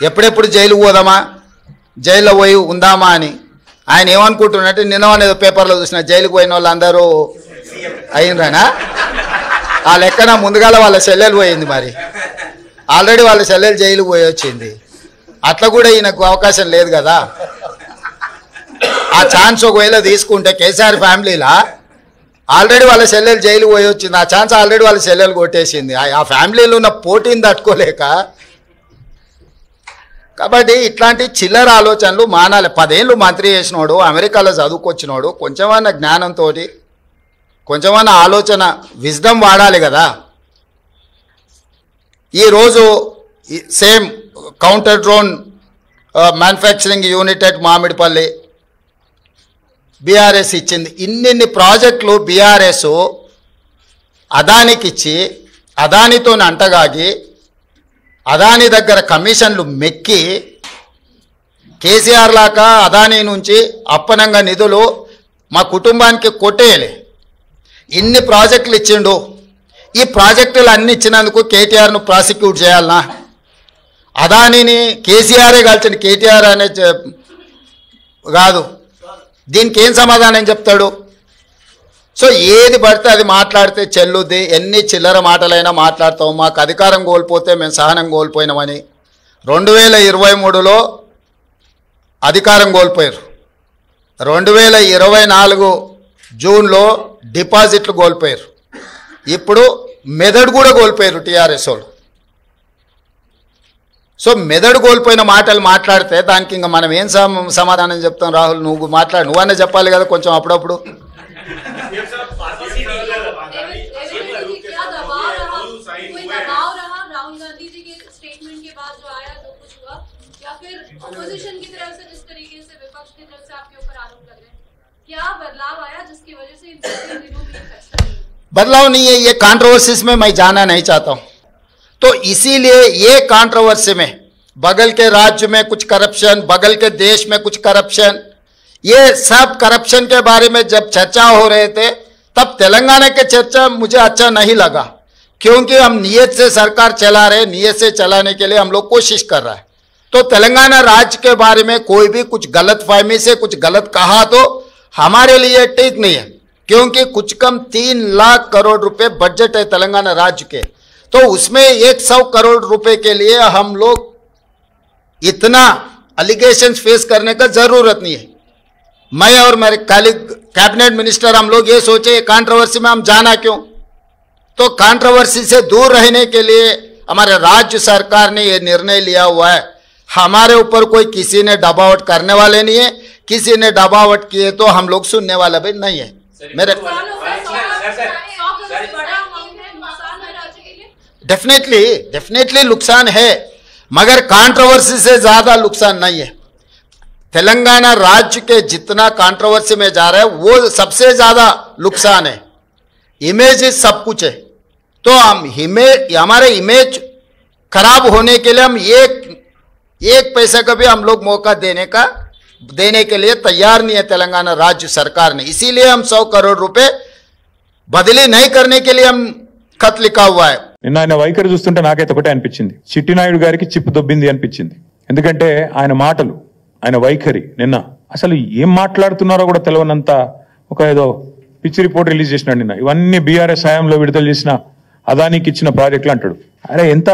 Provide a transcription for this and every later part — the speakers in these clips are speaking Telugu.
ఎప్పుడెప్పుడు జైలుకు పోదామా, జైల్లో పోయి ఉందామా అని. ఆయన ఏమనుకుంటున్నట్టు నిన్న ఏదో పేపర్లో చూసిన జైలుకు పోయిన వాళ్ళందరూ అయిందనా ఆ లెక్కన ముందుగాల వాళ్ళ చెల్లెలు పోయింది. మరి ఆల్రెడీ వాళ్ళ చెల్లెలు జైలుకు పోయి వచ్చింది. అట్లా కూడా ఈయనకు అవకాశం లేదు కదా. ఆ ఛాన్స్ ఒకవేళ తీసుకుంటే కేసీఆర్ ఫ్యామిలీలా ఆల్రెడీ వాళ్ళ చెల్లెలు జైలుకు పోయి వచ్చింది. ఆ ఛాన్స్ ఆల్రెడీ వాళ్ళ చెల్లెలు కొట్టేసింది. ఆ ఫ్యామిలీలో ఉన్న పోటీని తట్టుకోలేక. కాబట్టి ఇట్లాంటి చిల్లర ఆలోచనలు మానాలి. 10 ఏళ్ళు మంత్రి చేసినోడు, అమెరికాలో చదువుకొచ్చినోడు, కొంచెమన్నా జ్ఞానంతో కొంచెమన్నా ఆలోచన విజ్డమ్ వాడాలి కదా. ఈరోజు same counter drone manufacturing unit at Mamidipalli BRS ఇచ్చింది. ఇన్ని ప్రాజెక్టులు బీఆర్ఎస్ అదానికి ఇచ్చి అదానితో అంటగాగి అదాని దగ్గర కమిషన్లు మెక్కి కేసీఆర్ లాగా అదాని నుంచి అప్పనంగా నిధులు మా కుటుంబానికి కొట్టేయాలి. ఇన్ని ప్రాజెక్టులు ఇచ్చిండు. ఈ ప్రాజెక్టులు అన్ని ఇచ్చినందుకు కేటీఆర్ను ప్రాసిక్యూట్ చేయాలనా? అదానిని కేసీఆరే కాల్చండి, కేటీఆర్ అనే కాదు. దీనికి ఏం సమాధానం చెప్తాడు? సో ఏది పడితే అది మాట్లాడితే చెల్లుద్ది. ఎన్ని చిల్లర మాటలైనా మాట్లాడతాం. మాకు అధికారం కోల్పోతే మేము సహనం కోల్పోయినామని 2023లో అధికారం కోల్పోయారు. 2024 జూన్లో డిపాజిట్లు కోల్పోయారు. ఇప్పుడు మెదడు కూడా కోల్పోయారు టీఆర్ఎస్ వాళ్ళు. సో మెదడు కోల్పోయిన మాటలు మాట్లాడితే దానికి ఇంకా మనం ఏం సమాధానం చెప్తాం? రాహుల్ నువ్వు మాట్లాడు, నువ్వన్నా చెప్పాలి కదా కొంచెం అప్పుడప్పుడు. बदलाव नहीं है, ये कंट्रोवर्सीज में मैं जाना नहीं चाहता हूं. तो इसीलिए ये कंट्रोवर्सी में बगल के राज्य में कुछ करप्शन, बगल के देश में कुछ करप्शन, ये सब करप्शन के बारे में जब चर्चा हो रहे थे तब तेलंगाना के चर्चा मुझे अच्छा नहीं लगा, क्योंकि हम नियत से सरकार चला रहे, नियत से चलाने के लिए हम लोग कोशिश कर रहा है. तो तेलंगाना राज्य के बारे में कोई भी कुछ गलत फहमी से कुछ गलत कहा तो हमारे लिए ठीक नहीं है, क्योंकि कुछ कम 3 लाख करोड़ रुपए बजट है तेलंगाना राज्य के. तो उसमें 100 करोड़ रुपए के लिए हम लोग इतना अलिगेशन फेस करने का जरूरत नहीं है. मैं और मेरे कलीग कैबिनेट मिनिस्टर हम लोग ये सोचे कंट्रोवर्सी में हम जाना क्यों. तो कंट्रोवर्सी से दूर रहने के लिए हमारे राज्य सरकार ने ये निर्णय लिया हुआ है. हमारे ऊपर कोई किसी ने दबावट करने वाले नहीं है. किसी ने दबावट किए तो हम लोग सुनने वाला भी नहीं है. मेरे डेफिनेटली नुकसान है, मगर कंट्रोवर्सी से ज्यादा नुकसान नहीं है. तेलंगाना राज्य के जितना कंट्रोवर्सी में जा रहा है वो सबसे ज्यादा नुकसान है. इमेज सब कुछ है. तो हम हमारे इमेज खराब होने के लिए हम एक पैसा का भी हम लोग मौका देने के लिए तैयार नहीं है तेलंगाना राज्य सरकार ने. इसीलिए हम 100 करोड़ रुपए बदली नहीं करने के लिए हम खत लिखा हुआ है. నిన్న ఆయన వైఖరి చూస్తుంటే నాకైతే ఒకటే అనిపించింది, చిట్టినాయుడు గారికి చిప్పు దొబ్బింది అనిపించింది. ఎందుకంటే ఆయన మాటలు, ఆయన వైఖరి నిన్న అసలు ఏం మాట్లాడుతున్నారో కూడా తెలియనంత ఒక ఏదో పిచ్చి రిపోర్ట్ రిలీజ్ చేసినాడు నిన్న. ఇవన్నీ బీఆర్ఎస్ హయాంలో విడుదల చేసిన అదానికి ఇచ్చిన ప్రాజెక్టులు అంటాడు. అరే ఎంత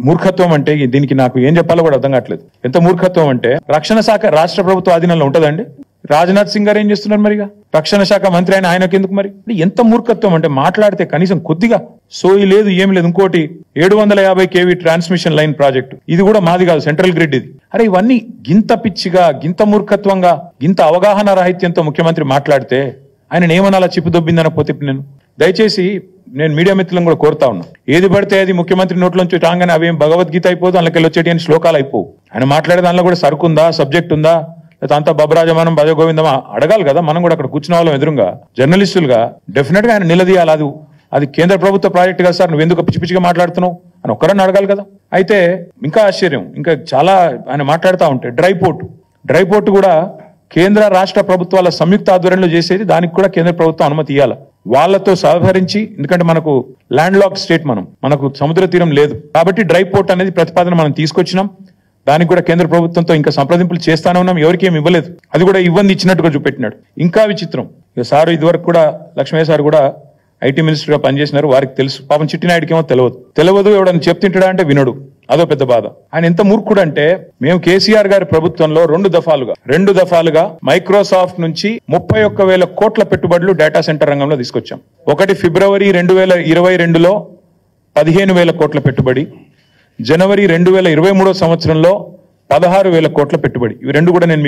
మూర్ఖత్వం అంటే, దీనికి నాకు ఏం చెప్పాలో కూడా అర్థం కావట్లేదు. ఎంత మూర్ఖత్వం అంటే, రక్షణ శాఖ రాష్ట్ర ప్రభుత్వ ఆధీనంలో ఉంటుందండి. రాజ్నాథ్ సింగ్ గారు ఏం చేస్తున్నారు మరిగా? రక్షణ శాఖ మంత్రి ఆయనకి ఎందుకు మరి? ఎంత మూర్ఖత్వం అంటే, మాట్లాడితే కనీసం కొద్దిగా సోయి లేదు, ఏమి లేదు. ఇంకోటి 750 kV ట్రాన్స్మిషన్ లైన్ ప్రాజెక్టు, ఇది కూడా మాది కాదు, సెంట్రల్ గ్రిడ్ ఇది. అరే ఇవన్నీ గింత పిచ్చిగా, గింత మూర్ఖత్వంగా, గింత అవగాహన రాహిత్యంతో ముఖ్యమంత్రి మాట్లాడితే ఆయన ఏమనాలా? చిప్పు దొబ్బిందనపోతే దయచేసి నేను మీడియా మిత్రులను కూడా కోరుతా ఉన్నా, ఏది పడితే అది ముఖ్యమంత్రి నోట్లోంచి రాగానే అవేం భగవద్గీత అయిపోదు, అందులోకి వచ్చేటి అని శ్లోకాలు అయిపోవు. ఆయన మాట్లాడే దానిలో కూడా సరుకుందా, సబ్జెక్ట్ ఉందా, లేకపోతే అంతా బబరాజమానం భజగోవిందమా అడగాలి కదా. మనం కూడా అక్కడ కూర్చున్న వాళ్ళం ఎదురుగా జర్నలిస్టులుగా డెఫినెట్ గా ఆయన నిలదీయాలి. అది కేంద్ర ప్రభుత్వ ప్రాజెక్టు కదా సార్, నువ్వెందుకు పిచ్చి పిచ్చిగా మాట్లాడుతున్నావు అని ఒక్కరని అడగాలి కదా. అయితే ఇంకా ఆశ్చర్యం, ఇంకా చాలా ఆయన మాట్లాడుతూ ఉంటే డ్రై పోర్ట్ కూడా కేంద్ర రాష్ట్ర ప్రభుత్వాల సంయుక్త ఆధ్వర్యంలో చేసేది, దానికి కూడా కేంద్ర ప్రభుత్వం అనుమతి ఇవ్వాలి. వాళ్లతో సహకరించి, ఎందుకంటే మనకు ల్యాండ్ లాక్ స్టేట్, మనకు సముద్ర తీరం లేదు కాబట్టి డ్రై పోర్ట్ అనేది ప్రతిపాదన మనం తీసుకొచ్చినాం. దానికి కూడా కేంద్ర ప్రభుత్వంతో ఇంకా సంప్రదింపులు చేస్తానే ఉన్నాం, ఎవరికి ఏమి ఇవ్వలేదు. అది కూడా ఇవ్వంది ఇచ్చినట్టుగా చూపెట్టినాడు. ఇంకా విచిత్రం, ఇక సారు ఇదివరకు కూడా లక్ష్మయ్య సార్ కూడా ఐటీ మినిస్టర్ గా పనిచేసినారు, వారికి తెలుసు. పాపం చిట్టినాయుడికి ఏమో తెలియదు, ఎవడని చెప్తుంటాడా అంటే వినడు, అదో పెద్ద బాధ. ఆయన ఎంత మూర్ఖుడు అంటే, మేము కేసీఆర్ గారి ప్రభుత్వంలో రెండు దఫాలుగా మైక్రోసాఫ్ట్ నుంచి 31,000 కోట్ల పెట్టుబడులు డేటా సెంటర్ రంగంలో తీసుకొచ్చాం. ఒకటి ఫిబ్రవరి 2022లో 15,000 కోట్ల పెట్టుబడి, జనవరి 2023 సంవత్సరంలో 16,000 కోట్ల పెట్టుబడి. ఇవి రెండు కూడా నేను మీకు